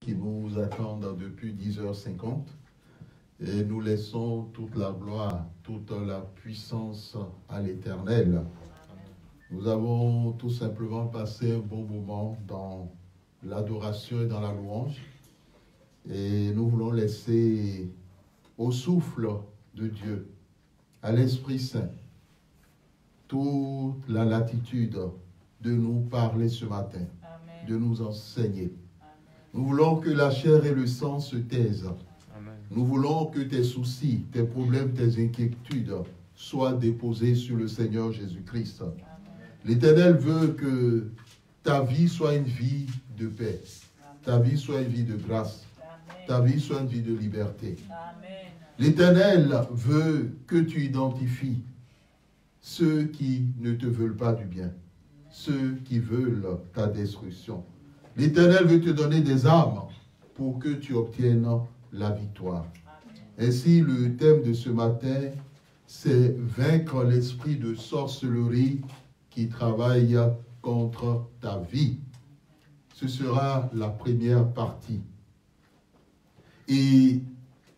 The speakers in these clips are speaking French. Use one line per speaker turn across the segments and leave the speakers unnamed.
qui nous attendent depuis 10h50. Et nous laissons toute la gloire, toute la puissance à l'Éternel. Nous avons tout simplement passé un bon moment dans l'adoration et dans la louange. Et nous voulons laisser au souffle de Dieu, à l'Esprit Saint, toute la latitude de nous parler ce matin, Amen. De nous enseigner. Amen. Nous voulons que la chair et le sang se taisent. Amen. Nous voulons que tes soucis, tes problèmes, tes inquiétudes soient déposés sur le Seigneur Jésus-Christ. L'Éternel veut que ta vie soit une vie de paix, ta vie soit une vie de grâce, ta vie soit une vie de liberté. L'Éternel veut que tu identifies ceux qui ne te veulent pas du bien, ceux qui veulent ta destruction. L'Éternel veut te donner des armes pour que tu obtiennes la victoire. Ainsi, le thème de ce matin, c'est vaincre l'esprit de sorcellerie qui travaille contre ta vie. Ce sera la première partie. Et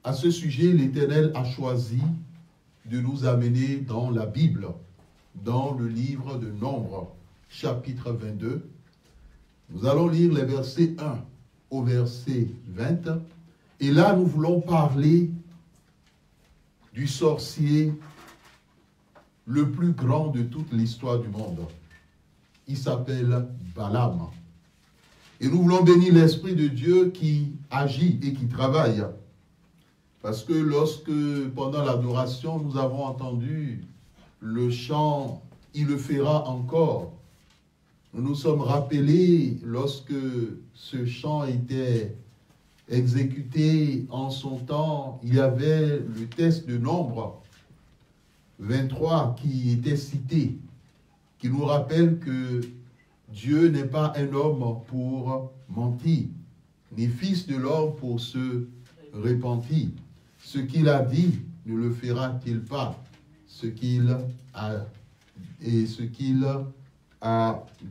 à ce sujet, l'Éternel a choisi de nous amener dans la Bible, dans le livre de Nombres, chapitre 22. Nous allons lire les versets 1 au verset 20. Et là, nous voulons parler du sorcier le plus grand de toute l'histoire du monde. Il s'appelle Balaam. Et nous voulons bénir l'Esprit de Dieu qui agit et qui travaille. Parce que lorsque, pendant l'adoration, nous avons entendu le chant « Il le fera encore », nous nous sommes rappelés lorsque ce chant était exécuté en son temps, il y avait le texte de Nombres 23 qui était cité, qui nous rappelle que Dieu n'est pas un homme pour mentir, ni fils de l'homme pour se repentir. Ce qu'il a dit, ne le fera-t-il pas? Ce qu'il a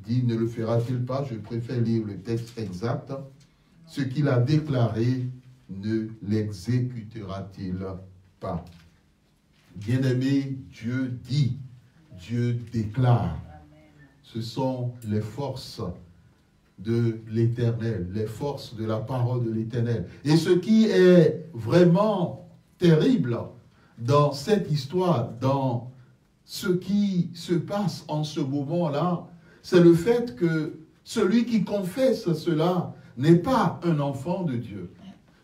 dit, ne le fera-t-il pas? Je préfère lire le texte exact. Ce qu'il a déclaré, ne l'exécutera-t-il pas? Bien-aimé, Dieu dit, Dieu déclare. Ce sont les forces de l'Éternel, les forces de la parole de l'Éternel. Et ce qui est vraiment terrible dans cette histoire, dans ce qui se passe en ce moment-là, c'est le fait que celui qui confesse cela n'est pas un enfant de Dieu.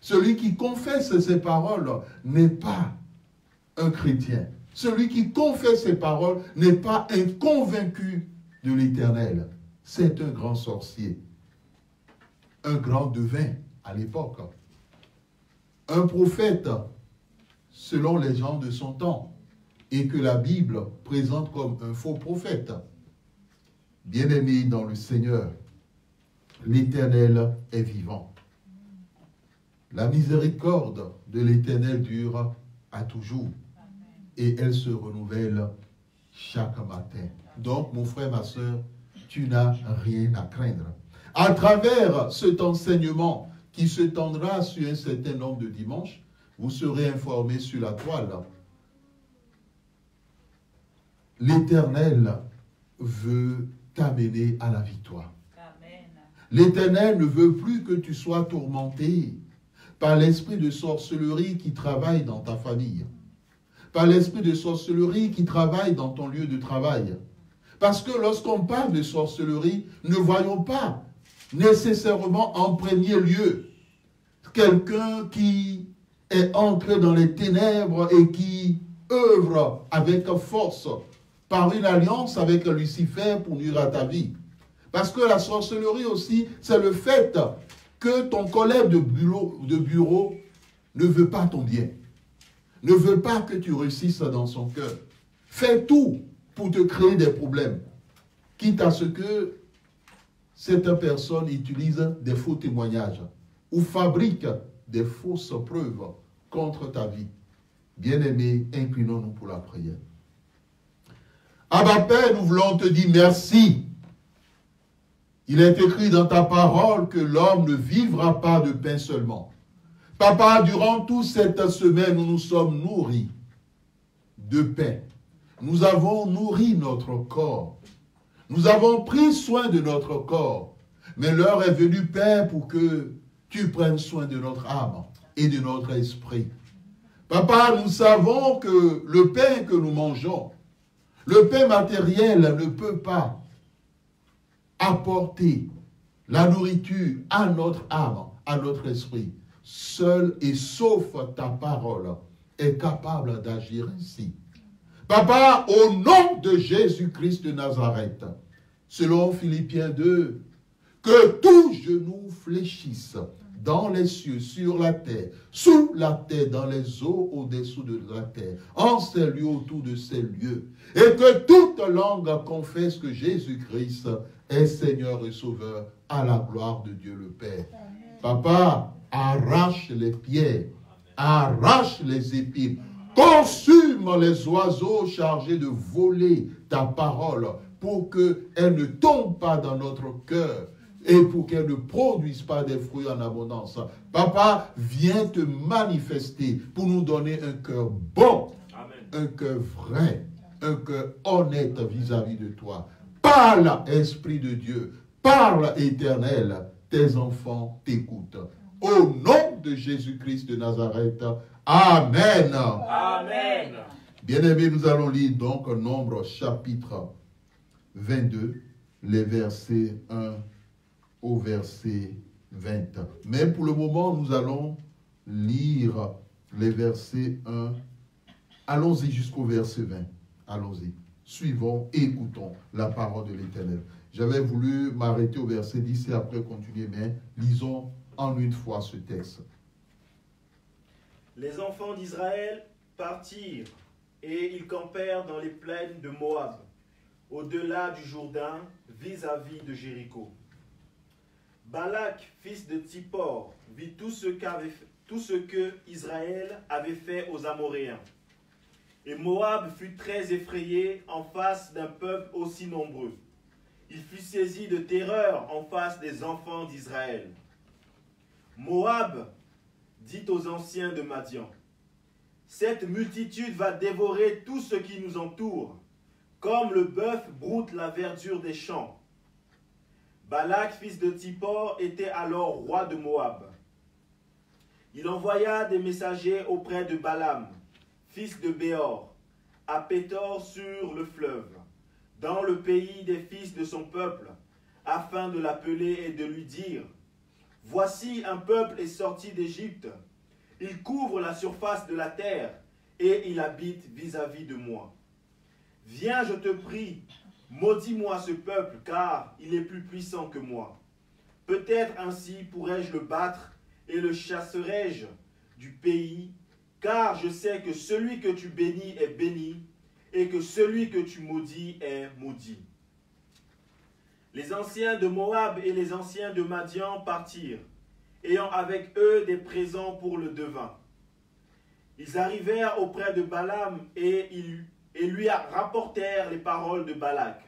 Celui qui confesse ces paroles n'est pas un chrétien. Celui qui confesse ces paroles n'est pas un convaincu de l'Éternel. C'est un grand sorcier, un grand devin à l'époque, un prophète selon les gens de son temps, et que la Bible présente comme un faux prophète. Bien-aimé dans le Seigneur, l'Éternel est vivant. La miséricorde de l'Éternel dure à toujours, et elle se renouvelle chaque matin. Donc, mon frère, ma soeur, tu n'as rien à craindre. À travers cet enseignement qui se tendra sur un certain nombre de dimanches, vous serez informés sur la toile. L'Éternel veut t'amener à la victoire. L'Éternel ne veut plus que tu sois tourmenté par l'esprit de sorcellerie qui travaille dans ta famille, par l'esprit de sorcellerie qui travaille dans ton lieu de travail. Parce que lorsqu'on parle de sorcellerie, ne voyons pas nécessairement en premier lieu quelqu'un qui est entré dans les ténèbres et qui œuvre avec force par une alliance avec Lucifer pour nuire à ta vie. Parce que la sorcellerie aussi, c'est le fait que ton collègue de bureau ne veut pas ton bien, ne veut pas que tu réussisses dans son cœur. Fait tout pour te créer des problèmes, quitte à ce que cette personne utilise des faux témoignages ou fabrique des fausses preuves contre ta vie. Bien-aimés, inclinons-nous pour la prière. Abba Père, nous voulons te dire merci. Il est écrit dans ta parole que l'homme ne vivra pas de pain seulement. Papa, durant toute cette semaine, nous nous sommes nourris de pain. Nous avons nourri notre corps. Nous avons pris soin de notre corps. Mais l'heure est venue, Père, pour que tu prennes soin de notre âme et de notre esprit. Papa, nous savons que le pain que nous mangeons, le pain matériel ne peut pas apporter la nourriture à notre âme, à notre esprit. Seul et sauf ta parole est capable d'agir ainsi. Papa, au nom de Jésus-Christ de Nazareth, selon Philippiens 2, que tout genou fléchisse dans les cieux, sur la terre, sous la terre, dans les eaux au-dessous de la terre, en ces lieux, autour de ces lieux, et que toute langue confesse que Jésus-Christ est Seigneur et Sauveur à la gloire de Dieu le Père. Papa, arrache les pierres, arrache les épines, consume les oiseaux chargés de voler ta parole pour qu'elle ne tombe pas dans notre cœur et pour qu'elle ne produise pas des fruits en abondance. Papa, viens te manifester pour nous donner un cœur bon, un cœur vrai, un cœur honnête vis-à-vis de toi. Parle, Esprit de Dieu, parle, Éternel, tes enfants t'écoutent. Au nom de Jésus-Christ de Nazareth, Amen.
Amen.
Bien-aimés, nous allons lire donc Nombre chapitre 22, les versets 1 au verset 20. Mais pour le moment, nous allons lire les versets 1. Allons-y jusqu'au verset 20. Allons-y. Suivons et écoutons la parole de l'Éternel. J'avais voulu m'arrêter au verset 10 et après continuer, mais lisons en une fois ce texte.
Les enfants d'Israël partirent et ils campèrent dans les plaines de Moab, au-delà du Jourdain, vis-à-vis de Jéricho. Balak, fils de Tsippor, vit tout ce que Israël avait fait aux Amoréens. Et Moab fut très effrayé en face d'un peuple aussi nombreux. Il fut saisi de terreur en face des enfants d'Israël. Moab dit aux anciens de Madian, « Cette multitude va dévorer tout ce qui nous entoure, comme le bœuf broute la verdure des champs. » Balak, fils de Tsippor, était alors roi de Moab. Il envoya des messagers auprès de Balaam, fils de Béor, à Pétor sur le fleuve, dans le pays des fils de son peuple, afin de l'appeler et de lui dire, « Voici un peuple est sorti d'Égypte. Il couvre la surface de la terre et il habite vis-à-vis de moi. Viens, je te prie, maudis-moi ce peuple, car il est plus puissant que moi. Peut-être ainsi pourrais-je le battre et le chasserai-je du pays, car je sais que celui que tu bénis est béni et que celui que tu maudis est maudit. » Les anciens de Moab et les anciens de Madian partirent, ayant avec eux des présents pour le devin. Ils arrivèrent auprès de Balaam et lui rapportèrent les paroles de Balak.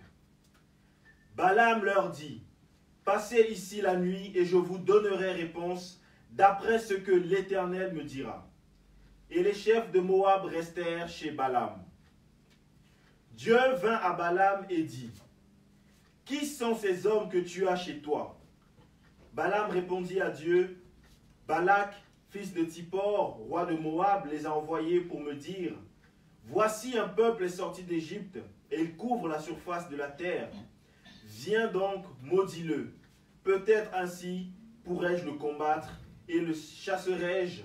Balaam leur dit, « Passez ici la nuit et je vous donnerai réponse d'après ce que l'Éternel me dira. » Et les chefs de Moab restèrent chez Balaam. Dieu vint à Balaam et dit, « Qui sont ces hommes que tu as chez toi ?» Balaam répondit à Dieu, « Balak, fils de Tsippor, roi de Moab, les a envoyés pour me dire, « Voici un peuple est sorti d'Égypte, et il couvre la surface de la terre. Viens donc, maudis-le. Peut-être ainsi pourrais-je le combattre, et le chasserai-je. »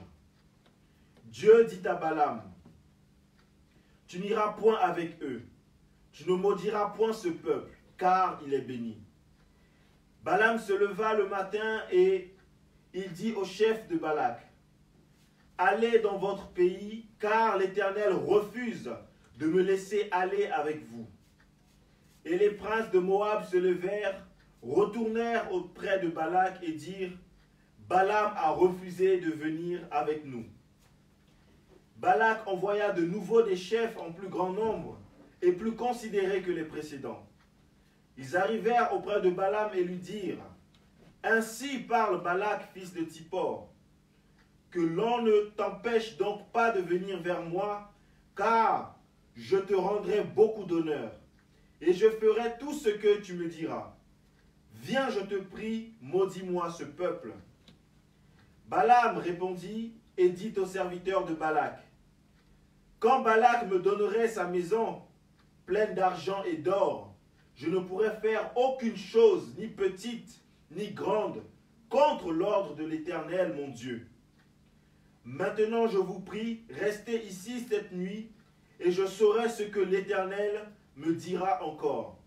Dieu dit à Balaam, « Tu n'iras point avec eux, tu ne maudiras point ce peuple, car il est béni. » Balaam se leva le matin et il dit au chef de Balak, « Allez dans votre pays, car l'Éternel refuse de me laisser aller avec vous. » Et les princes de Moab se levèrent, retournèrent auprès de Balak et dirent, « Balaam a refusé de venir avec nous. » Balak envoya de nouveau des chefs en plus grand nombre et plus considérés que les précédents. Ils arrivèrent auprès de Balaam et lui dirent, « Ainsi parle Balak, fils de Tsippor, que l'on ne t'empêche donc pas de venir vers moi, car je te rendrai beaucoup d'honneur, et je ferai tout ce que tu me diras. Viens, je te prie, maudis-moi ce peuple. » Balaam répondit et dit au serviteur de Balak, « Quand Balak me donnerait sa maison pleine d'argent et d'or, je ne pourrais faire aucune chose, ni petite, ni grande, contre l'ordre de l'Éternel, mon Dieu. Maintenant, je vous prie, restez ici cette nuit, et je saurai ce que l'Éternel me dira encore. »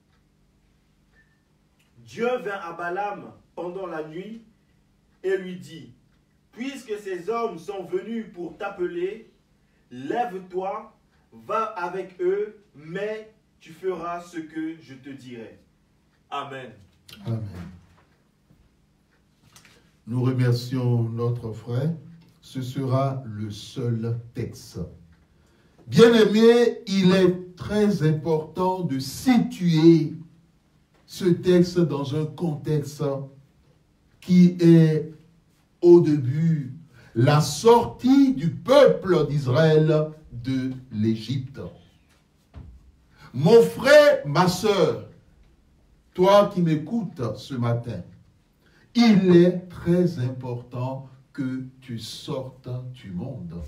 Dieu vint à Balaam pendant la nuit et lui dit, « Puisque ces hommes sont venus pour t'appeler, lève-toi, va avec eux, mais tu feras ce que je te dirai. » Amen.
Amen. Nous remercions notre frère. Ce sera le seul texte. Bien-aimé, il est très important de situer ce texte dans un contexte qui est au début la sortie du peuple d'Israël de l'Égypte. Mon frère, ma sœur, toi qui m'écoutes ce matin, il est très important que tu sortes du monde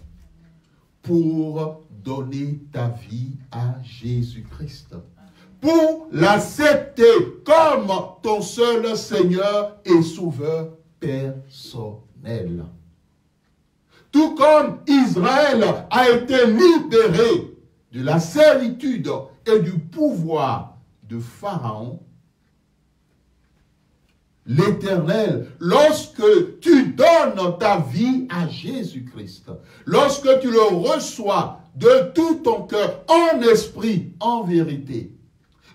pour donner ta vie à Jésus-Christ, pour l'accepter comme ton seul Seigneur et Sauveur personnel. Tout comme Israël a été libéré de la servitude et du pouvoir de Pharaon, l'Éternel, lorsque tu donnes ta vie à Jésus-Christ, lorsque tu le reçois de tout ton cœur, en esprit, en vérité,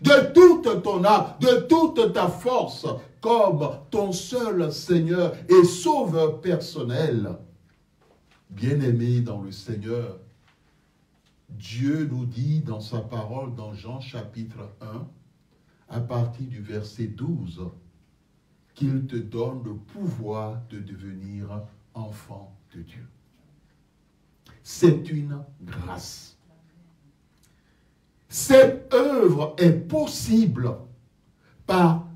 de toute ton âme, de toute ta force, comme ton seul Seigneur et Sauveur personnel, bien-aimé dans le Seigneur, Dieu nous dit dans sa parole, dans Jean chapitre 1, à partir du verset 12, qu'il te donne le pouvoir de devenir enfant de Dieu. C'est une grâce. Cette œuvre est possible par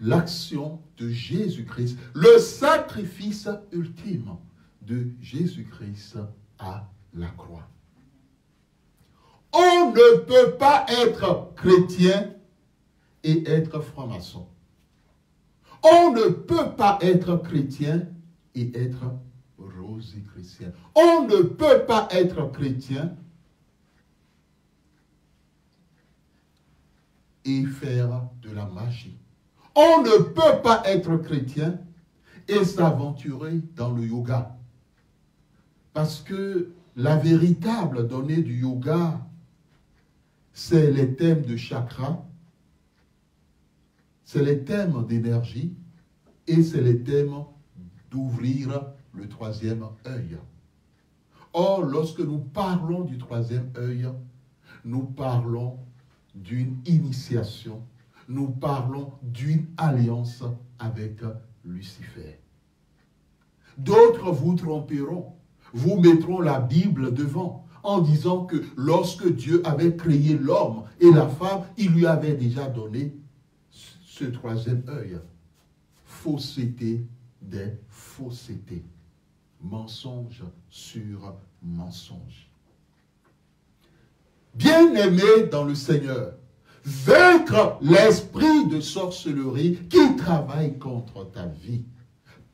l'action de Jésus-Christ, le sacrifice ultime de Jésus-Christ à la croix. On ne peut pas être chrétien et être franc-maçon. On ne peut pas être chrétien et être rosicrucien. On ne peut pas être chrétien et faire de la magie. On ne peut pas être chrétien et s'aventurer dans le yoga. Parce que la véritable donnée du yoga, c'est les thèmes de chakra, c'est les thèmes d'énergie et c'est les thèmes d'ouvrir le troisième œil. Or, lorsque nous parlons du troisième œil, nous parlons d'une initiation, nous parlons d'une alliance avec Lucifer. D'autres vous tromperont, vous mettront la Bible devant en disant que lorsque Dieu avait créé l'homme et la femme, il lui avait déjà donné ce troisième œil. Fausseté des faussetés. Mensonge sur mensonge. Bien-aimé dans le Seigneur, vaincre l'esprit de sorcellerie qui travaille contre ta vie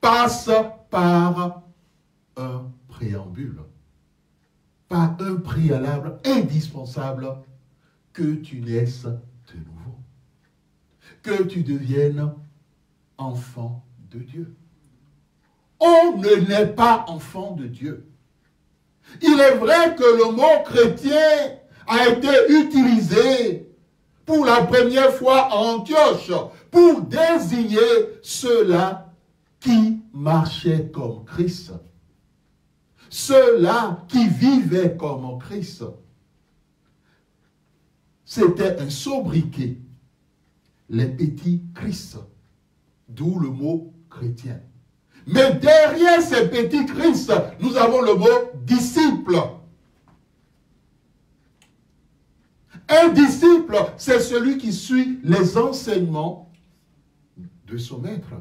passe par un préambule, par un préalable indispensable, que tu naisses de nouveau, que tu deviennes enfant de Dieu. On ne naît pas enfant de Dieu. Il est vrai que le mot chrétien a été utilisé pour la première fois à Antioche pour désigner ceux-là qui marchaient comme Christ. Ceux-là qui vivaient comme Christ. C'était un sobriquet les petits Christ, d'où le mot chrétien. Mais derrière ces petits Christ, nous avons le mot disciple. Un disciple, c'est celui qui suit les enseignements de son maître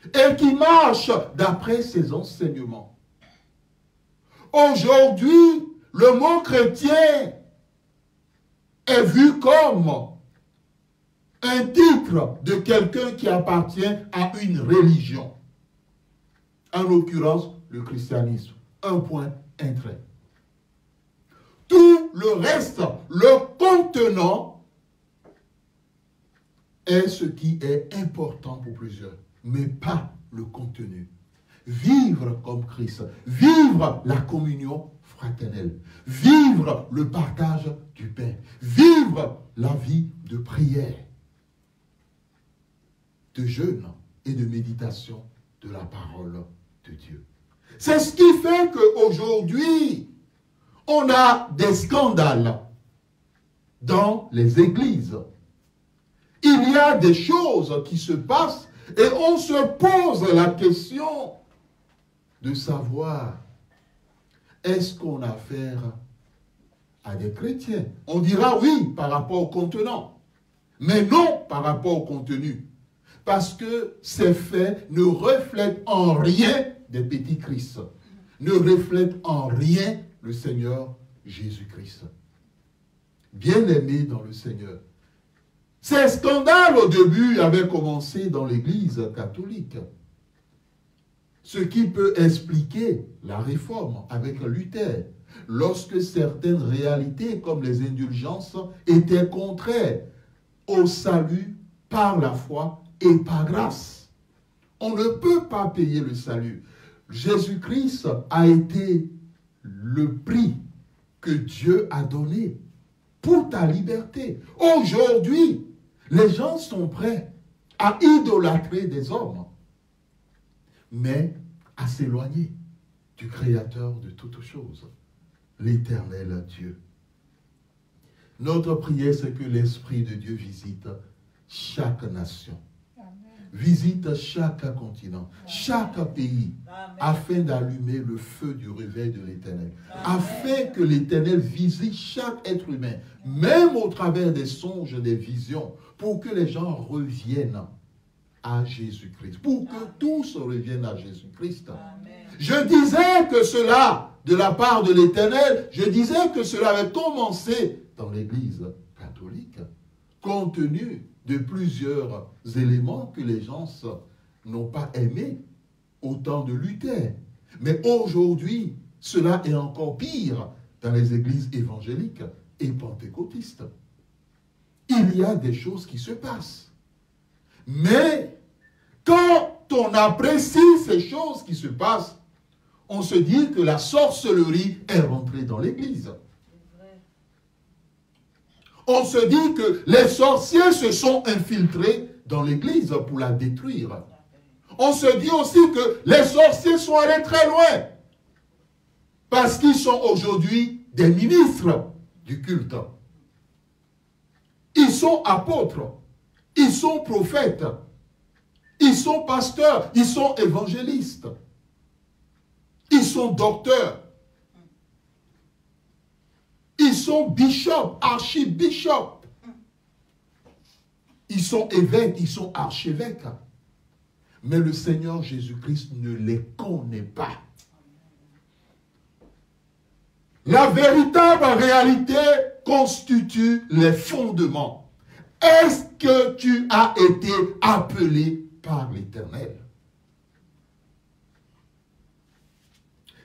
et qui marche d'après ses enseignements. Aujourd'hui, le mot chrétien est vu comme un titre de quelqu'un qui appartient à une religion. En l'occurrence, le christianisme. Un point, un trait. Tout le reste, le contenant, est ce qui est important pour plusieurs, mais pas le contenu. Vivre comme Christ, vivre la communion fraternelle, vivre le partage du pain, vivre la vie de prière, de jeûne et de méditation de la parole de Dieu. C'est ce qui fait qu'aujourd'hui, on a des scandales dans les églises. Il y a des choses qui se passent et on se pose la question de savoir, est-ce qu'on a affaire à des chrétiens? On dira oui par rapport au contenant, mais non par rapport au contenu. Parce que ces faits ne reflètent en rien des petits Christ, ne reflètent en rien le Seigneur Jésus-Christ. Bien-aimé dans le Seigneur. Ces scandales au début avaient commencé dans l'Église catholique. Ce qui peut expliquer la réforme avec Luther, lorsque certaines réalités comme les indulgences étaient contraires au salut par la foi et par grâce. On ne peut pas payer le salut. Jésus-Christ a été le prix que Dieu a donné pour ta liberté. Aujourd'hui, les gens sont prêts à idolâtrer des hommes, mais à s'éloigner du Créateur de toutes choses, l'Éternel Dieu. Notre prière, c'est que l'Esprit de Dieu visite chaque nation, visite chaque continent, chaque pays, afin d'allumer le feu du réveil de l'Éternel, afin que l'Éternel visite chaque être humain, même au travers des songes, des visions, pour que les gens reviennent à Jésus-Christ, pour que tous reviennent à Jésus-Christ. Je disais que cela, de la part de l'Éternel, je disais que cela avait commencé dans l'Église catholique, compte tenu de plusieurs éléments que les gens n'ont pas aimés au temps de Luther. Mais aujourd'hui, cela est encore pire dans les églises évangéliques et pentecôtistes. Il y a des choses qui se passent. Mais quand on apprécie ces choses qui se passent, on se dit que la sorcellerie est rentrée dans l'église. On se dit que les sorciers se sont infiltrés dans l'église pour la détruire. On se dit aussi que les sorciers sont allés très loin. Parce qu'ils sont aujourd'hui des ministres du culte. Ils sont apôtres. Ils sont prophètes. Ils sont pasteurs. Ils sont évangélistes. Ils sont docteurs. Ils sont bishops, archibishops. Ils sont évêques, ils sont archevêques. Mais le Seigneur Jésus-Christ ne les connaît pas. La véritable réalité constitue les fondements. Est-ce que tu as été appelé par l'Éternel?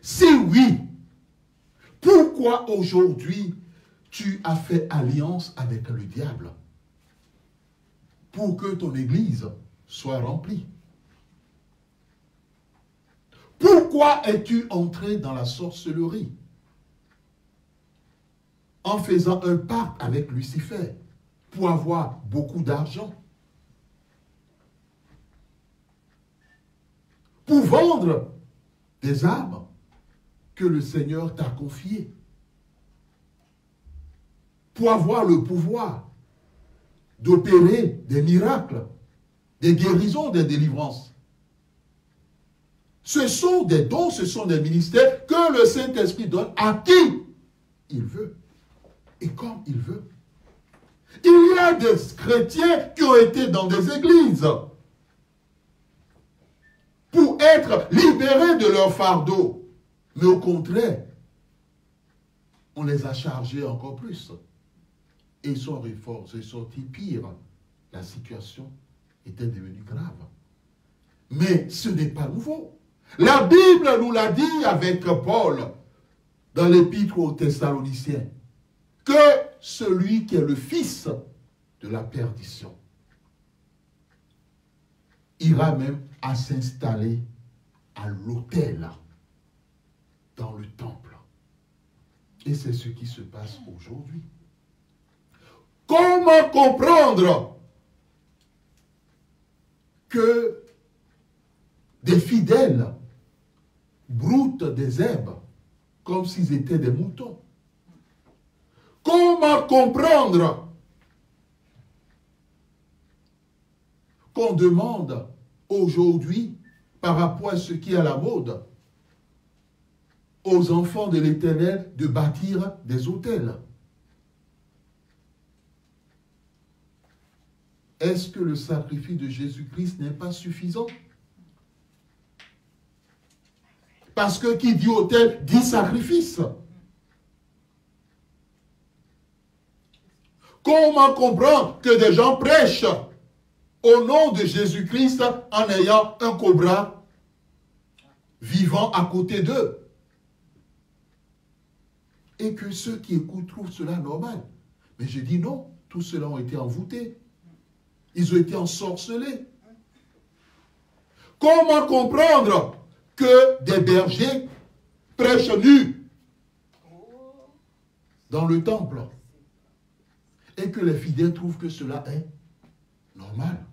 Si oui, pourquoi aujourd'hui tu as fait alliance avec le diable pour que ton église soit remplie? Pourquoi es-tu entré dans la sorcellerie en faisant un pacte avec Lucifer pour avoir beaucoup d'argent, pour vendre des armes que le Seigneur t'a confiées, pour avoir le pouvoir d'opérer des miracles, des guérisons, des délivrances. Ce sont des dons, ce sont des ministères que le Saint-Esprit donne à qui il veut et comme il veut. Il y a des chrétiens qui ont été dans des églises pour être libérés de leur fardeau. Mais au contraire, on les a chargés encore plus. Et ils sont sortis pire. La situation était devenue grave. Mais ce n'est pas nouveau. La Bible nous l'a dit avec Paul dans l'épître aux Thessaloniciens, que celui qui est le fils de la perdition ira même à s'installer à l'autel dans le temple. Et c'est ce qui se passe aujourd'hui. Comment comprendre que des fidèles broutent des herbes comme s'ils étaient des moutons? Comment comprendre qu'on demande aujourd'hui, par rapport à ce qui est à la mode, aux enfants de l'Éternel de bâtir des autels? Est-ce que le sacrifice de Jésus-Christ n'est pas suffisant? Parce que qui dit autel dit sacrifice. Comment comprendre que des gens prêchent au nom de Jésus-Christ en ayant un cobra vivant à côté d'eux? Et que ceux qui écoutent trouvent cela normal. Mais je dis non, tous ceux-là ont été envoûtés. Ils ont été ensorcelés. Comment comprendre que des bergers prêchent nus dans le temple et que les fidèles trouvent que cela est normal?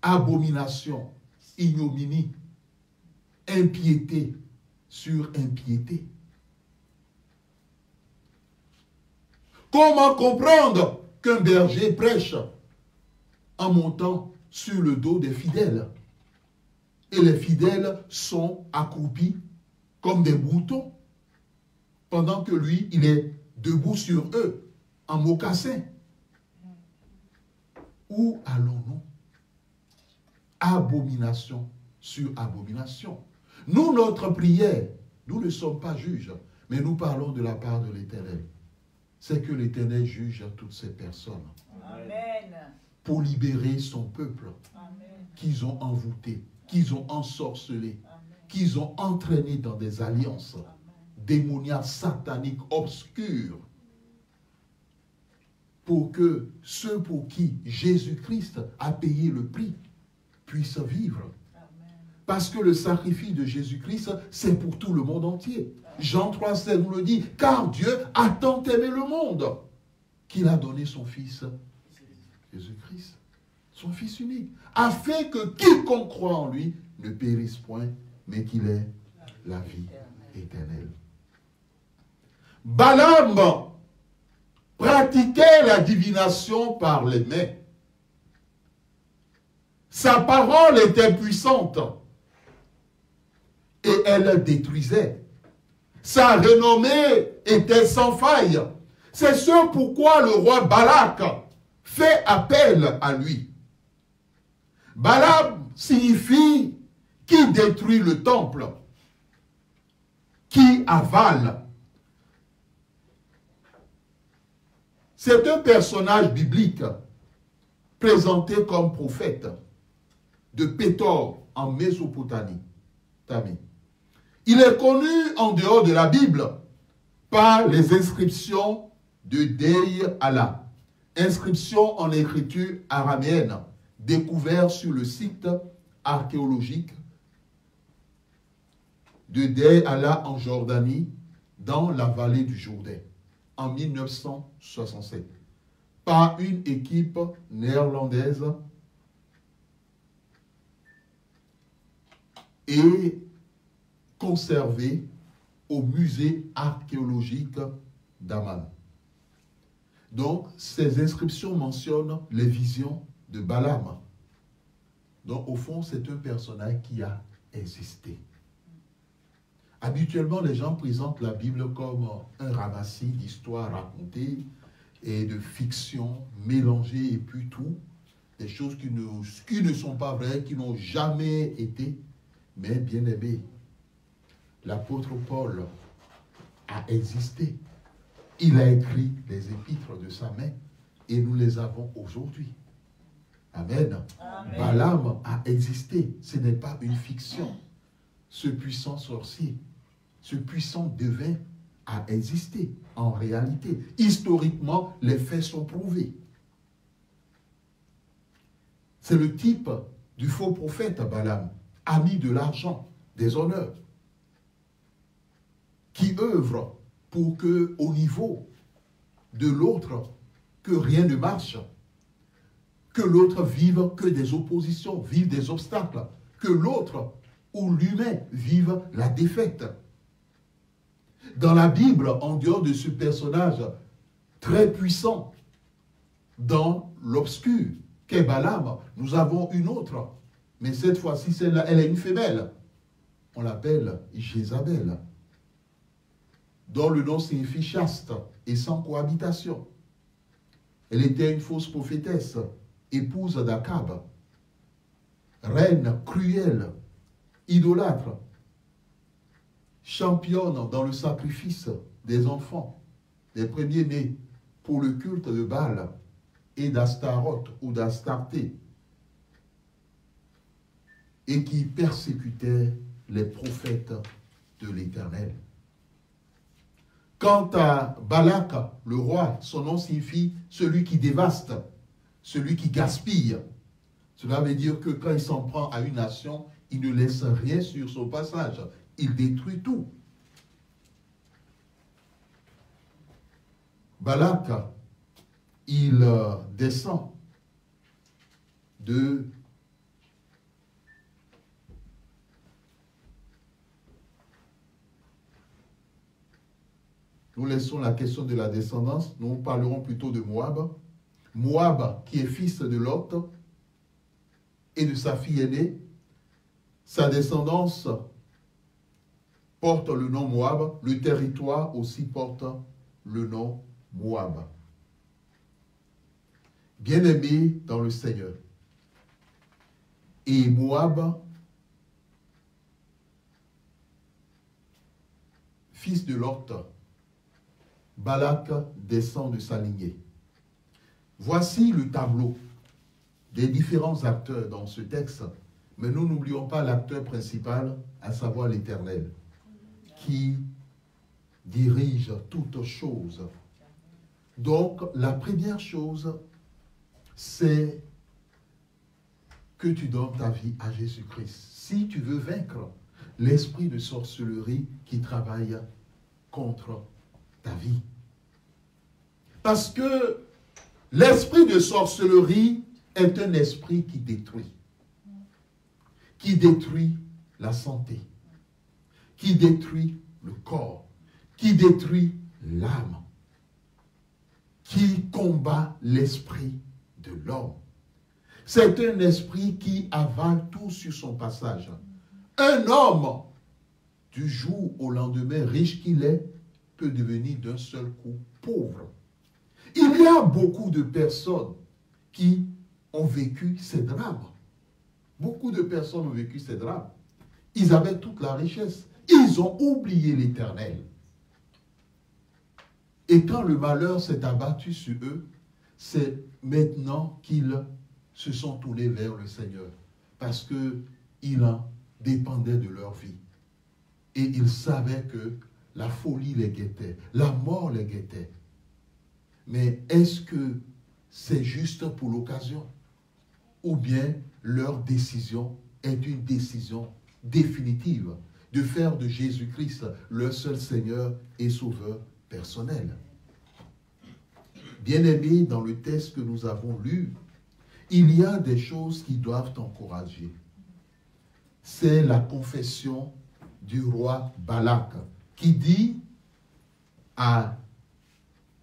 Abomination, ignominie, impiété sur impiété. Comment comprendre qu'un berger prêche en montant sur le dos des fidèles? Et les fidèles sont accroupis comme des moutons, pendant que lui, il est debout sur eux, en mocassin. Où allons-nous? Abomination sur abomination. Nous, notre prière, nous ne sommes pas juges, mais nous parlons de la part de l'Éternel. C'est que l'Éternel juge toutes ces personnes.
Amen.
Pour libérer son peuple,
Amen,
qu'ils ont envoûté, qu'ils ont ensorcelé,
amen,
qu'ils ont entraîné dans des alliances
amen.
démoniaques, sataniques, obscures, pour que ceux pour qui Jésus-Christ a payé le prix puissent vivre.
Amen.
Parce que le sacrifice de Jésus-Christ, c'est pour tout le monde entier. Jean 3,16 nous le dit, car Dieu a tant aimé le monde qu'il a donné son Fils Jésus-Christ, son Fils unique, afin que quiconque croit en lui ne périsse point, mais qu'il ait la vie éternelle. Balaam pratiquait la divination par les mains. Sa parole était puissante et elle détruisait. Sa renommée était sans faille. C'est ce pourquoi le roi Balak fait appel à lui. Balaam signifie qui détruit le temple, qui avale. C'est un personnage biblique présenté comme prophète de Pétor en Mésopotamie. Il est connu en dehors de la Bible par les inscriptions de Dei Allah, inscriptions en écriture araméenne, découvertes sur le site archéologique de Dei Allah en Jordanie, dans la vallée du Jourdain, en 1967, par une équipe néerlandaise et conservé au musée archéologique d'Amman. Donc, ces inscriptions mentionnent les visions de Balaam. Donc, au fond, c'est un personnage qui a existé. Habituellement, les gens présentent la Bible comme un ramassis d'histoires racontées et de fictions mélangées et puis tout. Des choses qui ne sont pas vraies, qui n'ont jamais été. Mais bien aimé, l'apôtre Paul a existé. Il a écrit les épîtres de sa main et nous les avons aujourd'hui. Amen. Amen. Balaam a existé. Ce n'est pas une fiction. Ce puissant sorcier, ce puissant devin a existé en réalité. Historiquement, les faits sont prouvés. C'est le type du faux prophète Balaam, ami de l'argent, des honneurs, qui œuvre pour que, au niveau de l'autre, que rien ne marche, que l'autre vive que des oppositions, vive des obstacles, que l'autre ou l'humain vive la défaite. Dans la Bible, en dehors de ce personnage très puissant, dans l'obscur, qu'est Balaam, nous avons une autre, mais cette fois-ci, celle-là, elle est une femelle. On l'appelle Jézabel, dont le nom signifie chaste et sans cohabitation. Elle était une fausse prophétesse, épouse d'Akab, reine cruelle, idolâtre, championne dans le sacrifice des enfants, des premiers-nés, pour le culte de Baal et d'Astaroth ou d'Astarté, et qui persécutait les prophètes de l'Éternel. Quant à Balak, le roi, son nom signifie celui qui dévaste, celui qui gaspille. Cela veut dire que quand il s'en prend à une nation, il ne laisse rien sur son passage. Il détruit tout. Balak, il descend de Nous laissons la question de la descendance. Nous parlerons plutôt de Moab. Moab, qui est fils de Lot et de sa fille aînée. Sa descendance porte le nom Moab. Le territoire aussi porte le nom Moab. Bien-aimé dans le Seigneur. Et Moab, fils de Lot, Balak descend de sa lignée. Voici le tableau des différents acteurs dans ce texte, mais nous n'oublions pas l'acteur principal, à savoir l'Éternel, qui dirige toutes choses. Donc, la première chose, c'est que tu donnes ta vie à Jésus-Christ. Si tu veux vaincre l'esprit de sorcellerie qui travaille contre ta vie. Parce que l'esprit de sorcellerie est un esprit qui détruit la santé, qui détruit le corps, qui détruit l'âme, qui combat l'esprit de l'homme. C'est un esprit qui avale tout sur son passage. Un homme, du jour au lendemain, riche qu'il est, peut devenir d'un seul coup pauvre. Il y a beaucoup de personnes qui ont vécu ces drames. Beaucoup de personnes ont vécu ces drames. Ils avaient toute la richesse. Ils ont oublié l'Éternel. Et quand le malheur s'est abattu sur eux, c'est maintenant qu'ils se sont tournés vers le Seigneur. Parce qu'ils en dépendaient de leur vie. Et ils savaient que la folie les guettait, la mort les guettait. Mais est-ce que c'est juste pour l'occasion? Ou bien leur décision est une décision définitive de faire de Jésus-Christ leur seul Seigneur et Sauveur personnel? Bien-aimés, dans le texte que nous avons lu, il y a des choses qui doivent t'encourager. C'est la confession du roi Balak, qui dit à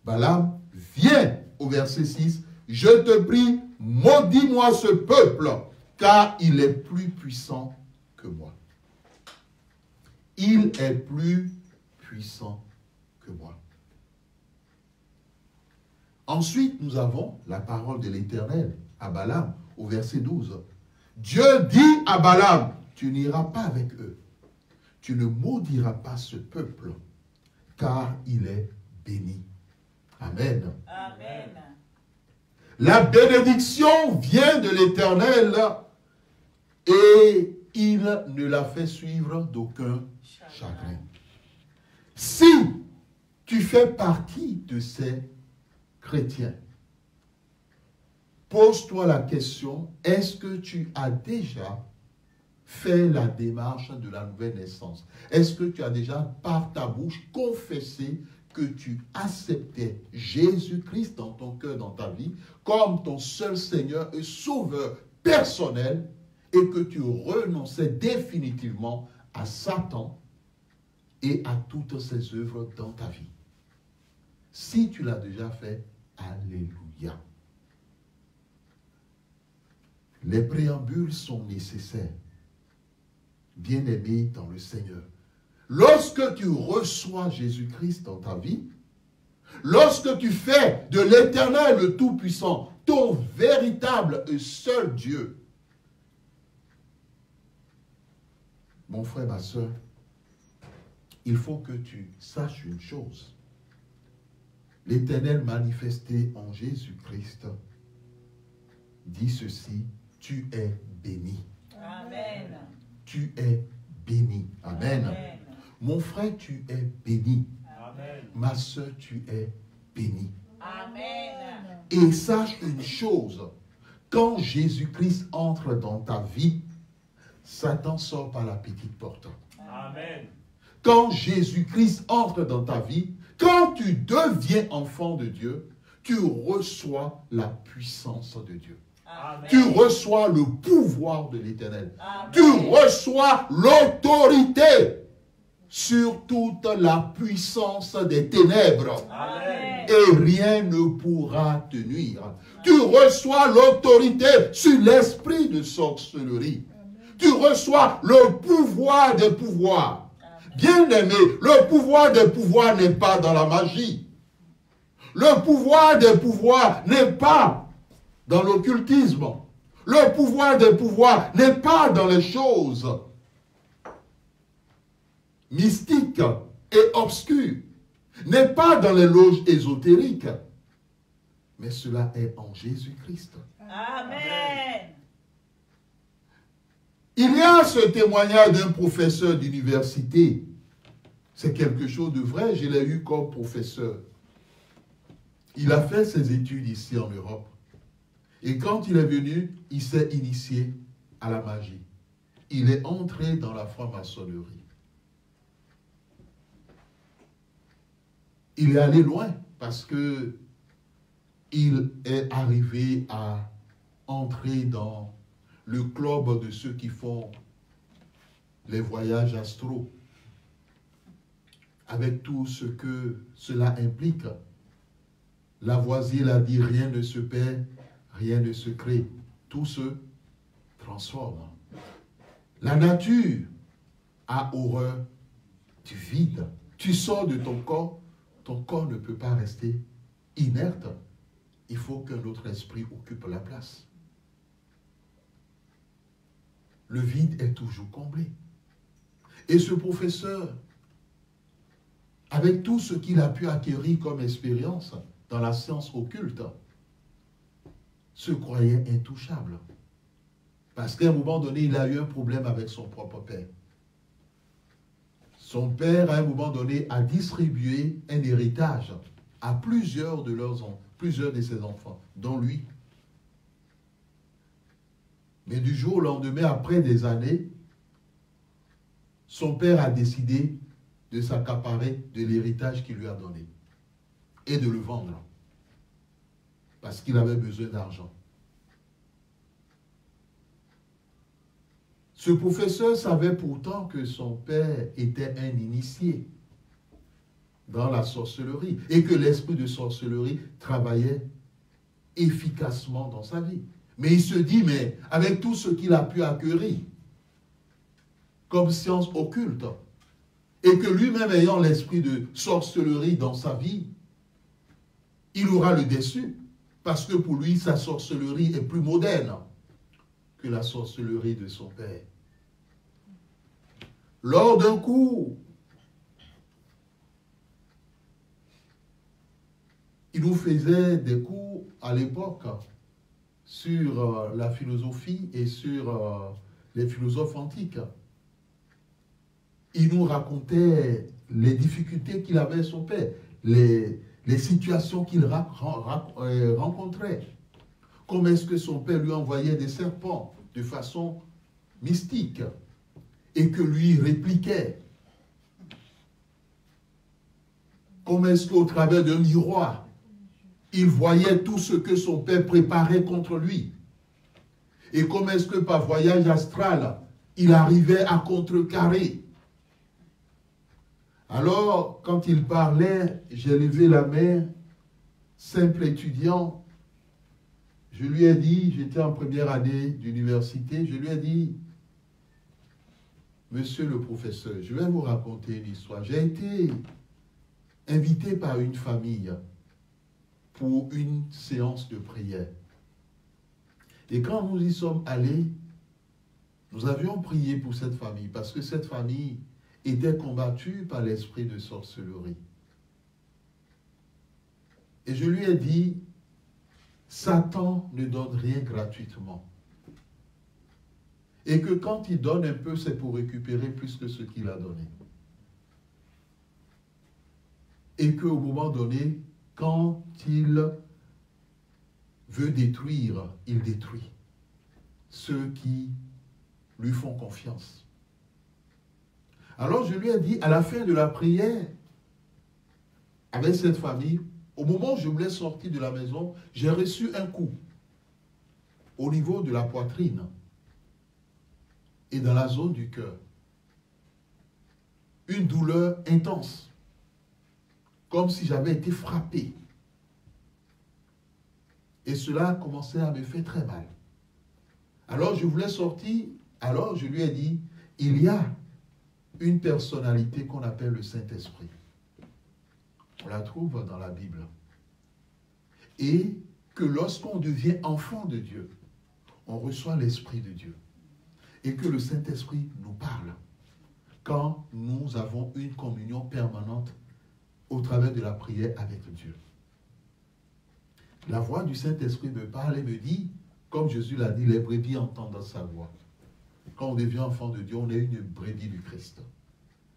Balaam, viens, au verset 6, je te prie, maudis-moi ce peuple, car il est plus puissant que moi. Il est plus puissant que moi. Ensuite, nous avons la parole de l'Éternel à Balaam, au verset 12. Dieu dit à Balaam, tu n'iras pas avec eux. Tu ne maudiras pas ce peuple, car il est béni. Amen.
Amen.
La bénédiction vient de l'Éternel et il ne la fait suivre d'aucun chagrin. Si tu fais partie de ces chrétiens, pose-toi la question, est-ce que tu as déjà fait la démarche de la nouvelle naissance? Est-ce que tu as déjà, par ta bouche, confessé que tu acceptais Jésus-Christ dans ton cœur, dans ta vie, comme ton seul Seigneur et Sauveur personnel, et que tu renonçais définitivement à Satan et à toutes ses œuvres dans ta vie? Si tu l'as déjà fait, alléluia. Les préambules sont nécessaires. Bien-aimé dans le Seigneur, lorsque tu reçois Jésus-Christ dans ta vie, lorsque tu fais de l'Éternel le Tout-Puissant ton véritable et seul Dieu, mon frère, ma soeur, il faut que tu saches une chose. L'Éternel manifesté en Jésus-Christ dit ceci, tu es béni.
Amen.
Tu es béni. Amen.
Amen.
Mon frère, tu es béni.
Amen.
Ma soeur, tu es béni.
Amen.
Et sache une chose, quand Jésus-Christ entre dans ta vie, Satan sort par la petite porte.
Amen.
Quand Jésus-Christ entre dans ta vie, quand tu deviens enfant de Dieu, tu reçois la puissance de Dieu.
Amen.
Tu reçois le pouvoir de l'Éternel.
Amen.
Tu reçois l'autorité sur toute la puissance des ténèbres.
Amen.
Et rien ne pourra te nuire. Tu reçois l'autorité sur l'esprit de sorcellerie. Tu reçois le pouvoir des pouvoirs. Bien-aimé, le pouvoir des pouvoirs n'est pas dans la magie. Le pouvoir des pouvoirs n'est pas dans l'occultisme. Le pouvoir des pouvoirs n'est pas dans les choses mystiques et obscures. N'est pas dans les loges ésotériques. Mais cela est en Jésus-Christ.
Amen.
Il y a ce témoignage d'un professeur d'université. C'est quelque chose de vrai, je l'ai eu comme professeur. Il a fait ses études ici en Europe. Et quand il est venu, il s'est initié à la magie. Il est entré dans la franc-maçonnerie. Il est allé loin parce que il est arrivé à entrer dans le club de ceux qui font les voyages astraux, avec tout ce que cela implique. Lavoisier l'a dit, rien ne se perd, rien ne se crée, tout se transforme. La nature a horreur du vide. Tu sors de ton corps ne peut pas rester inerte. Il faut qu'un autre esprit occupe la place. Le vide est toujours comblé. Et ce professeur, avec tout ce qu'il a pu acquérir comme expérience dans la science occulte, se croyait intouchable. Parce qu'à un moment donné, il a eu un problème avec son propre père. Son père, à un moment donné, a distribué un héritage à plusieurs de ses enfants, dont lui. Mais du jour au lendemain, après des années, son père a décidé de s'accaparer de l'héritage qu'il lui a donné et de le vendre parce qu'il avait besoin d'argent. Ce professeur savait pourtant que son père était un initié. dans la sorcellerie et que l'esprit de sorcellerie travaillait efficacement dans sa vie. Mais il se dit, mais avec tout ce qu'il a pu acquérir comme science occulte, et que lui-même ayant l'esprit de sorcellerie dans sa vie, il aura le déçu, parce que pour lui, sa sorcellerie est plus moderne que la sorcellerie de son père. Lors d'un cours, il nous faisait des cours à l'époque sur la philosophie et sur les philosophes antiques. Il nous racontait les difficultés qu'il avait son père, les situations qu'il rencontrait. Comment est-ce que son père lui envoyait des serpents de façon mystique et que lui répliquait. Comment est-ce qu'au travers d'un miroir, il voyait tout ce que son père préparait contre lui. Et comment est-ce que par voyage astral, il arrivait à contrecarrer. Alors, quand il parlait, j'ai levé la main, simple étudiant, je lui ai dit, j'étais en première année d'université, je lui ai dit, monsieur le professeur, je vais vous raconter une histoire. J'ai été invité par une famille pour une séance de prière. Et quand nous y sommes allés, nous avions prié pour cette famille, parce que cette famille était combattue par l'esprit de sorcellerie. Et je lui ai dit, Satan ne donne rien gratuitement. Et que quand il donne un peu, c'est pour récupérer plus que ce qu'il a donné. Et qu'au moment donné, quand il veut détruire, il détruit ceux qui lui font confiance. Alors je lui ai dit, à la fin de la prière, avec cette famille, au moment où je voulais sortir de la maison, j'ai reçu un coup au niveau de la poitrine et dans la zone du cœur. Une douleur intense, comme si j'avais été frappé. Et cela commençait à me faire très mal. Alors je voulais sortir, alors je lui ai dit, il y a une personnalité qu'on appelle le Saint-Esprit. On la trouve dans la Bible. Et que lorsqu'on devient enfant de Dieu, on reçoit l'Esprit de Dieu. Et que le Saint-Esprit nous parle quand nous avons une communion permanente au travers de la prière avec Dieu. La voix du Saint-Esprit me parle et me dit, comme Jésus l'a dit, les brebis entendent sa voix. Quand on devient enfant de Dieu, on est une brebis du Christ.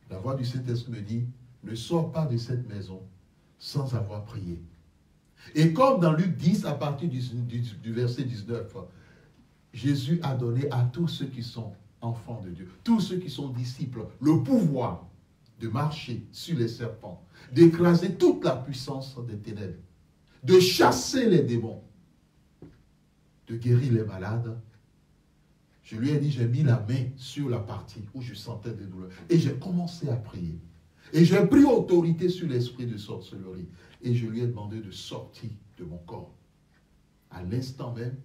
La voix du Saint-Esprit me dit, ne sors pas de cette maison sans avoir prié. Et comme dans Luc 10, à partir du verset 19, Jésus a donné à tous ceux qui sont enfants de Dieu, tous ceux qui sont disciples, le pouvoir de marcher sur les serpents, d'écraser toute la puissance des ténèbres, de chasser les démons, de guérir les malades. Je lui ai dit, j'ai mis la main sur la partie où je sentais des douleurs. Et j'ai commencé à prier. Et j'ai pris autorité sur l'esprit de sorcellerie. Et je lui ai demandé de sortir de mon corps. À l'instant même,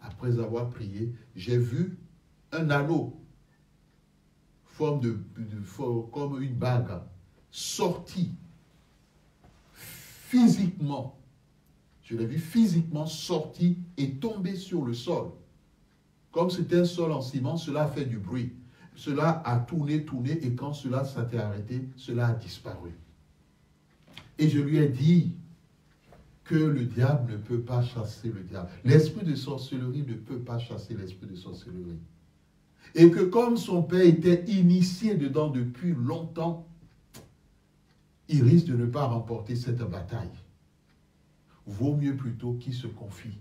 après avoir prié, j'ai vu un anneau, comme une bague, sorti physiquement. Je l'ai vu physiquement sorti et tomber sur le sol. Comme c'était un sol en ciment, cela a fait du bruit. Cela a tourné, et quand cela s'était arrêté, cela a disparu. Et je lui ai dit que le diable ne peut pas chasser le diable. L'esprit de sorcellerie ne peut pas chasser l'esprit de sorcellerie. Et que comme son père était initié dedans depuis longtemps, il risque de ne pas remporter cette bataille. Vaut mieux plutôt qu'il se confie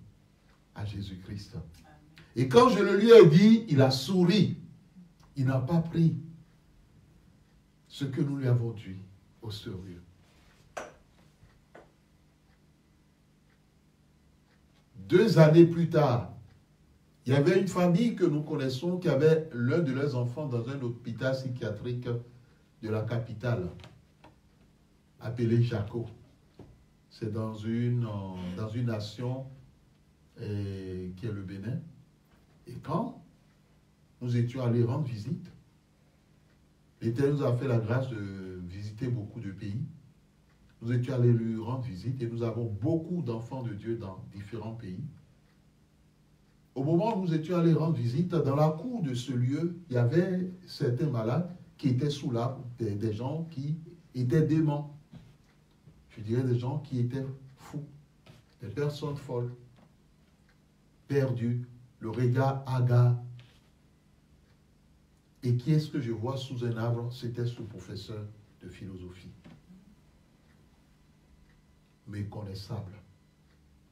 à Jésus-Christ. Et quand je le lui ai dit, il a souri. Il n'a pas pris ce que nous lui avons dit au sérieux. 2 années plus tard, il y avait une famille que nous connaissons qui avait l'un de leurs enfants dans un hôpital psychiatrique de la capitale. appelée Jaco. C'est dans une nation qui est le Bénin. Et quand nous étions allés rendre visite, l'Éternel nous a fait la grâce de visiter beaucoup de pays. Nous étions allés lui rendre visite et nous avons beaucoup d'enfants de Dieu dans différents pays. Au moment où nous étions allés rendre visite, dans la cour de ce lieu, il y avait certains malades qui étaient sous l'arbre, des gens qui étaient déments. Je dirais des gens qui étaient fous, des personnes folles, perdues, le regard hagard. Et qui est-ce que je vois sous un arbre? C'était ce professeur de philosophie. Méconnaissable.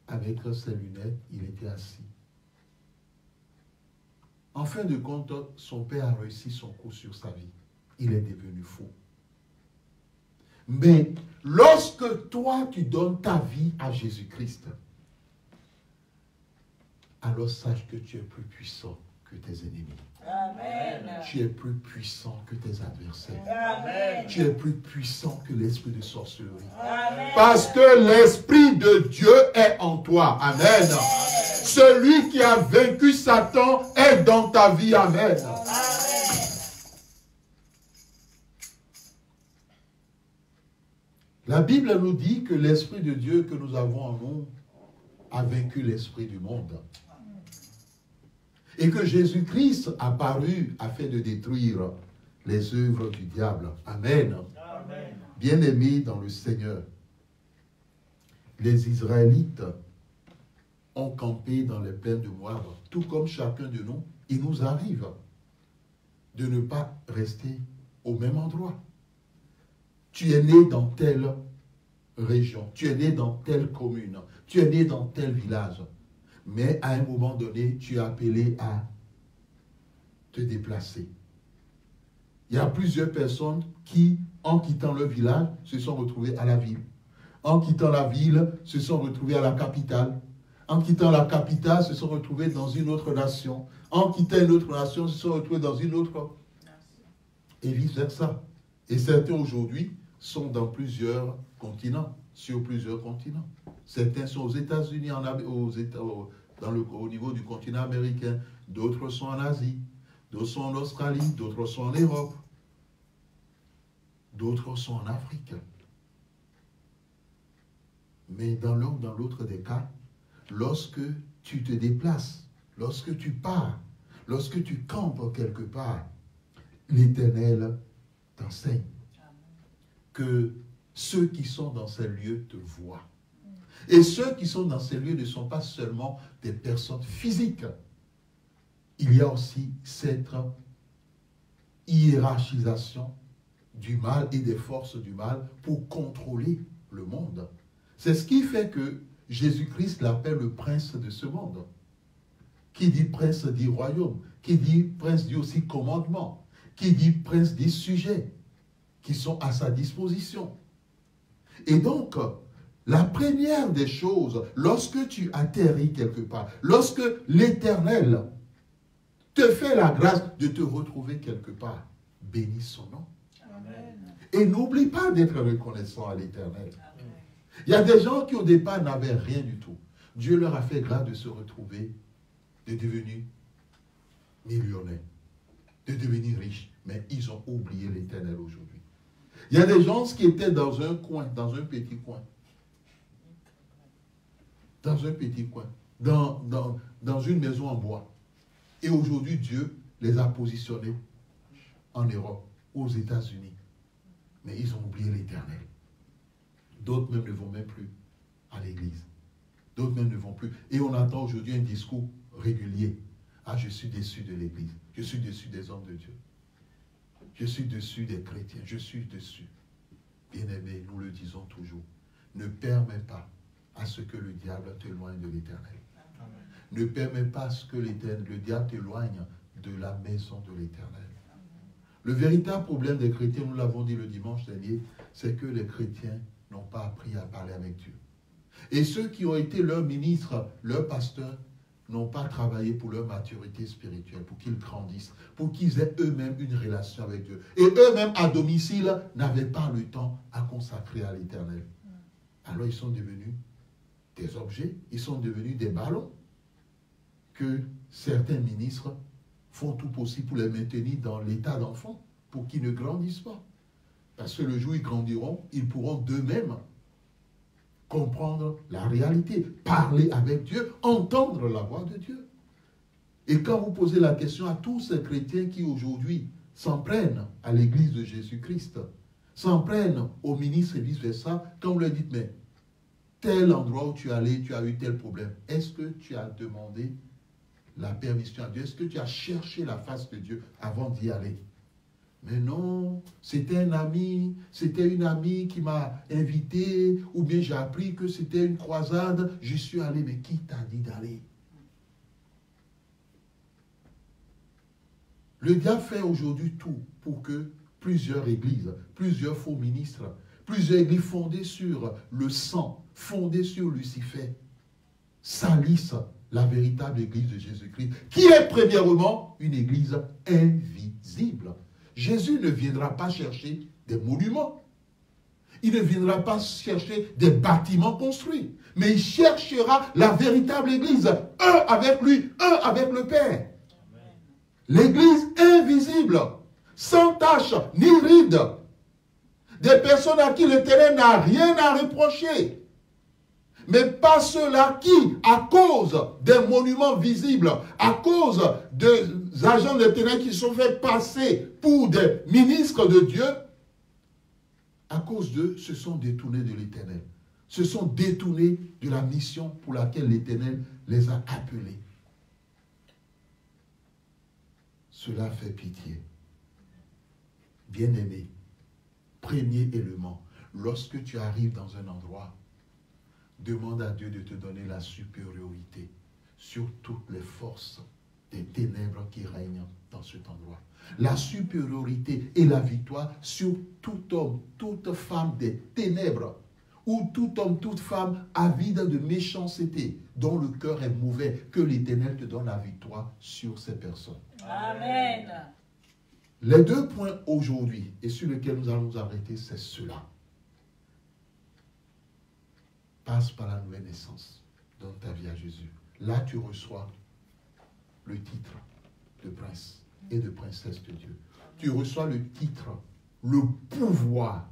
Avec ses lunettes, il était assis. En fin de compte, son père a réussi son coup sur sa vie. Il est devenu fou. Mais lorsque toi, tu donnes ta vie à Jésus-Christ, alors sache que tu es plus puissant que tes ennemis.
Amen.
Tu es plus puissant que tes adversaires.
Amen.
Tu es plus puissant que l'esprit de sorcellerie.
Amen.
Parce que l'Esprit de Dieu est en toi. Amen. Celui qui a vaincu Satan est dans ta vie. Amen. La Bible nous dit que l'Esprit de Dieu que nous avons en nous a vaincu l'esprit du monde. Et que Jésus-Christ a paru afin de détruire les œuvres du diable. Amen.
Amen.
Bien-aimés dans le Seigneur, les Israélites ont campé dans les plaines de Moab, tout comme chacun de nous. Il nous arrive de ne pas rester au même endroit. Tu es né dans telle région, tu es né dans telle commune, tu es né dans tel village. Mais à un moment donné, tu es appelé à te déplacer. Il y a plusieurs personnes qui, en quittant leur village, se sont retrouvées à la ville. En quittant la ville, se sont retrouvées à la capitale. En quittant la capitale, se sont retrouvés dans une autre nation. En quittant une autre nation, se sont retrouvés dans une autre. Et vice-versa. Et certains aujourd'hui sont dans plusieurs continents, sur plusieurs continents. Certains sont aux États-Unis, au niveau du continent américain. D'autres sont en Asie. D'autres sont en Australie. D'autres sont en Europe. D'autres sont en Afrique. Mais dans l'un ou dans l'autre des cas, lorsque tu te déplaces, lorsque tu pars, lorsque tu campes quelque part, l'Éternel t'enseigne que ceux qui sont dans ces lieux te voient. Et ceux qui sont dans ces lieux ne sont pas seulement des personnes physiques. Il y a aussi cette hiérarchisation du mal et des forces du mal pour contrôler le monde. C'est ce qui fait que Jésus-Christ l'appelle le prince de ce monde. Qui dit prince dit royaume. Qui dit prince dit aussi commandement. Qui dit prince dit sujets qui sont à sa disposition. Et donc, la première des choses, lorsque tu atterris quelque part, lorsque l'Éternel te fait la grâce de te retrouver quelque part, bénis son nom.
Amen.
Et n'oublie pas d'être reconnaissant à l'Éternel. Il y a des gens qui au départ n'avaient rien du tout. Dieu leur a fait grâce de se retrouver, de devenir millionnaires, de devenir riches. Mais ils ont oublié l'Éternel aujourd'hui. Il y a des gens qui étaient dans un coin, dans un petit coin. Dans un petit coin. Dans une maison en bois. Et aujourd'hui, Dieu les a positionnés en Europe, aux États-Unis. Mais ils ont oublié l'Éternel. D'autres même ne vont même plus à l'église. D'autres même ne vont plus. Et on entend aujourd'hui un discours régulier. Ah, je suis déçu de l'église. Je suis déçu des hommes de Dieu. Je suis déçu des chrétiens. Je suis déçu. Bien-aimé, nous le disons toujours. Ne permets pas à ce que le diable t'éloigne de l'Éternel. Ne permets pas à ce que le diable t'éloigne de la maison de l'Éternel. Le véritable problème des chrétiens, nous l'avons dit le dimanche dernier, c'est que les chrétiens n'ont pas appris à parler avec Dieu. Et ceux qui ont été leurs ministres, leurs pasteurs, n'ont pas travaillé pour leur maturité spirituelle, pour qu'ils grandissent, pour qu'ils aient eux-mêmes une relation avec Dieu. Et eux-mêmes, à domicile, n'avaient pas le temps à consacrer à l'Éternel. Alors ils sont devenus des objets, ils sont devenus des ballons que certains ministres font tout possible pour les maintenir dans l'état d'enfant, pour qu'ils ne grandissent pas. Parce que le jour où ils grandiront, ils pourront d'eux-mêmes comprendre la réalité, parler avec Dieu, entendre la voix de Dieu. Et quand vous posez la question à tous ces chrétiens qui aujourd'hui s'en prennent à l'église de Jésus-Christ, s'en prennent aux ministres et vice-versa, quand vous leur dites, mais tel endroit où tu es allé, tu as eu tel problème, est-ce que tu as demandé la permission à Dieu? Est-ce que tu as cherché la face de Dieu avant d'y aller? Mais non, c'était une amie qui m'a invité, ou bien j'ai appris que c'était une croisade, je suis allé, mais qui t'a dit d'aller? Le diable fait aujourd'hui tout pour que plusieurs églises, plusieurs faux ministres, plusieurs églises fondées sur le sang, fondées sur Lucifer, salissent la véritable église de Jésus-Christ, qui est premièrement une église invisible. Jésus ne viendra pas chercher des monuments. Il ne viendra pas chercher des bâtiments construits. Mais il cherchera la véritable église. Un avec lui, un avec le Père. L'église invisible, sans tache ni ride. Des personnes à qui l'Éternel n'a rien à reprocher. Mais pas ceux-là qui, à cause des monuments visibles, à cause des agents de l'Éternel qui sont fait passer pour des ministres de Dieu, à cause d'eux, se sont détournés de l'Éternel. Se sont détournés de la mission pour laquelle l'Éternel les a appelés. Cela fait pitié. Bien-aimé, premier élément, lorsque tu arrives dans un endroit, demande à Dieu de te donner la supériorité sur toutes les forces des ténèbres qui règnent dans cet endroit. La supériorité et la victoire sur tout homme, toute femme des ténèbres, ou tout homme, toute femme avide de méchanceté, dont le cœur est mauvais, que l'Éternel te donne la victoire sur ces personnes.
Amen.
Les deux points aujourd'hui, et sur lesquels nous allons nous arrêter, c'est cela. Passe par la nouvelle naissance. Donne ta vie à Jésus. Là, tu reçois le titre de prince et de princesse de Dieu. Tu reçois le titre, le pouvoir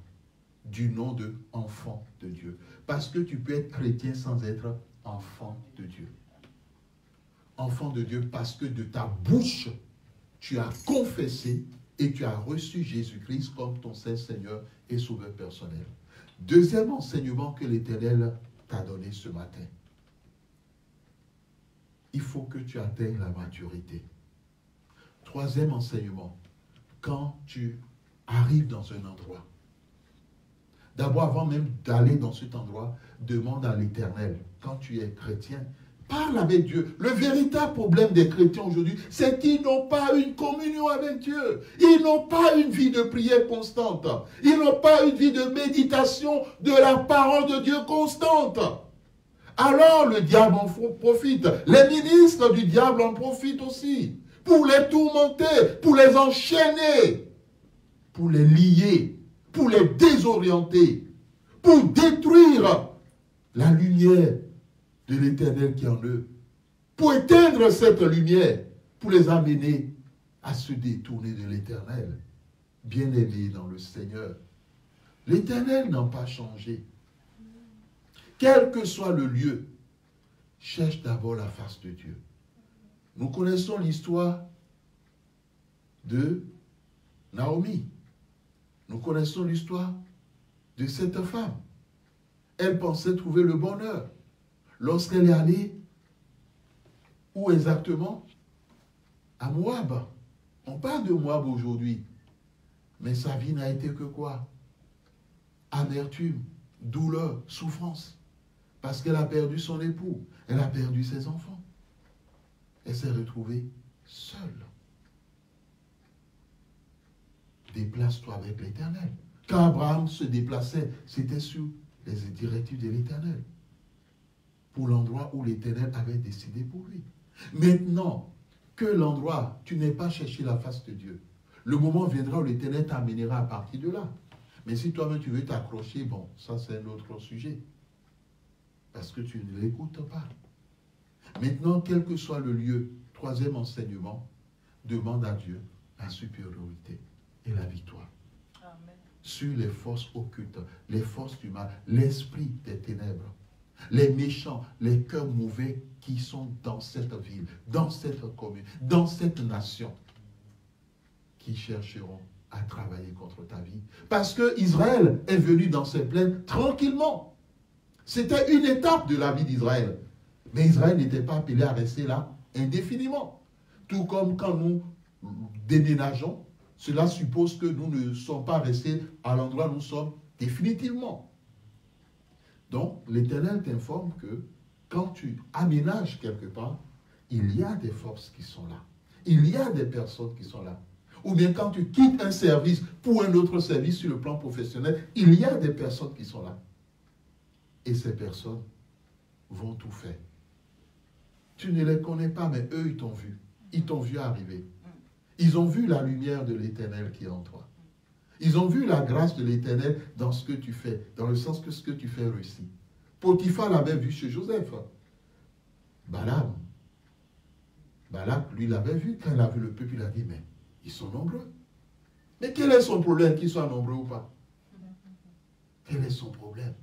du nom de enfant de Dieu. Parce que tu peux être chrétien sans être enfant de Dieu. Enfant de Dieu parce que de ta bouche, tu as confessé et tu as reçu Jésus-Christ comme ton Seigneur et Sauveur personnel. Deuxième enseignement que l'Éternel t'a donné ce matin. Il faut que tu atteignes la maturité. Troisième enseignement. Quand tu arrives dans un endroit, d'abord, avant même d'aller dans cet endroit, demande à l'Éternel, quand tu es chrétien, parle avec Dieu. Le véritable problème des chrétiens aujourd'hui, c'est qu'ils n'ont pas une communion avec Dieu. Ils n'ont pas une vie de prière constante. Ils n'ont pas une vie de méditation de la parole de Dieu constante. Alors le diable en profite. Les ministres du diable en profitent aussi. Pour les tourmenter, pour les enchaîner, pour les lier, pour les désorienter, pour détruire la lumière de l'Éternel qui est en eux, pour éteindre cette lumière, pour les amener à se détourner de l'Éternel. Bien-aimés dans le Seigneur, l'Éternel n'a pas changé. Quel que soit le lieu, cherche d'abord la face de Dieu. Nous connaissons l'histoire de Naomi. Nous connaissons l'histoire de cette femme. Elle pensait trouver le bonheur. Lorsqu'elle est allée, où exactement? À Moab. On parle de Moab aujourd'hui. Mais sa vie n'a été que quoi? Amertume, douleur, souffrance. Parce qu'elle a perdu son époux. Elle a perdu ses enfants. Elle s'est retrouvée seule. Déplace-toi avec l'Éternel. Quand Abraham se déplaçait, c'était sous les directives de l'Éternel. Pour l'endroit où l'Éternel avait décidé pour lui. Maintenant que l'endroit, tu n'es pas cherché la face de Dieu, le moment viendra où l'Éternel t'amènera à partir de là. Mais si toi-même tu veux t'accrocher, bon, ça c'est un autre sujet. Parce que tu ne l'écoutes pas. Maintenant, quel que soit le lieu, troisième enseignement, demande à Dieu la supériorité et la victoire.
Amen.
Sur les forces occultes, les forces du mal, l'esprit des ténèbres, les méchants, les cœurs mauvais qui sont dans cette ville, dans cette commune, dans cette nation, qui chercheront à travailler contre ta vie. Parce que Israël est venu dans ces plaines tranquillement. C'était une étape de la vie d'Israël. Mais Israël n'était pas appelé à rester là indéfiniment. Tout comme quand nous déménageons, cela suppose que nous ne sommes pas restés à l'endroit où nous sommes définitivement. Donc, l'Éternel t'informe que quand tu aménages quelque part, il y a des forces qui sont là. Il y a des personnes qui sont là. Ou bien quand tu quittes un service pour un autre service sur le plan professionnel, il y a des personnes qui sont là. Et ces personnes vont tout faire. Tu ne les connais pas, mais eux, ils t'ont vu. Ils t'ont vu arriver. Ils ont vu la lumière de l'Éternel qui est en toi. Ils ont vu la grâce de l'Éternel dans ce que tu fais, dans le sens que ce que tu fais réussit. Potiphar l'avait vu chez Joseph. Balak, lui, l'avait vu. Quand il a vu le peuple, il a dit, mais ils sont nombreux. Mais quel est son problème, qu'ils soient nombreux ou pas? Quel est son problème?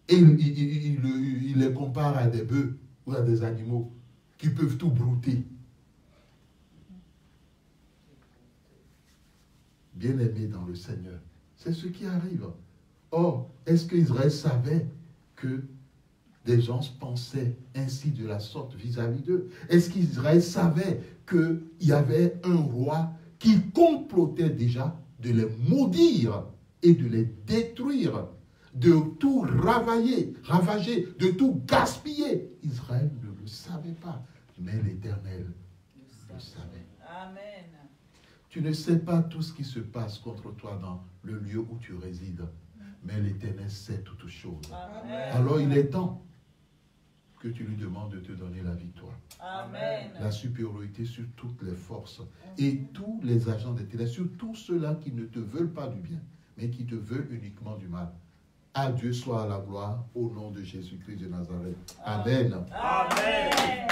Et il les compare à des bœufs ou à des animaux qui peuvent tout brouter. Bien-aimés dans le Seigneur, c'est ce qui arrive. Or, est-ce qu'Israël savait que des gens pensaient ainsi de la sorte vis-à-vis d'eux? Est-ce qu'Israël savait qu'il y avait un roi qui complotait déjà de les maudire et de les détruire, de tout ravager, de tout gaspiller? Israël ne le savait pas, mais l'Éternel le savait.
Amen.
Tu ne sais pas tout ce qui se passe contre toi dans le lieu où tu résides, mais l'Éternel sait toutes choses.
Amen.
Alors il est temps que tu lui demandes de te donner la victoire.
Amen.
La supériorité sur toutes les forces et tous les agents des ténèbres, sur tous ceux-là qui ne te veulent pas du bien, mais qui te veulent uniquement du mal. À Dieu soit la gloire au nom de Jésus-Christ de Nazareth. Amen.
Amen.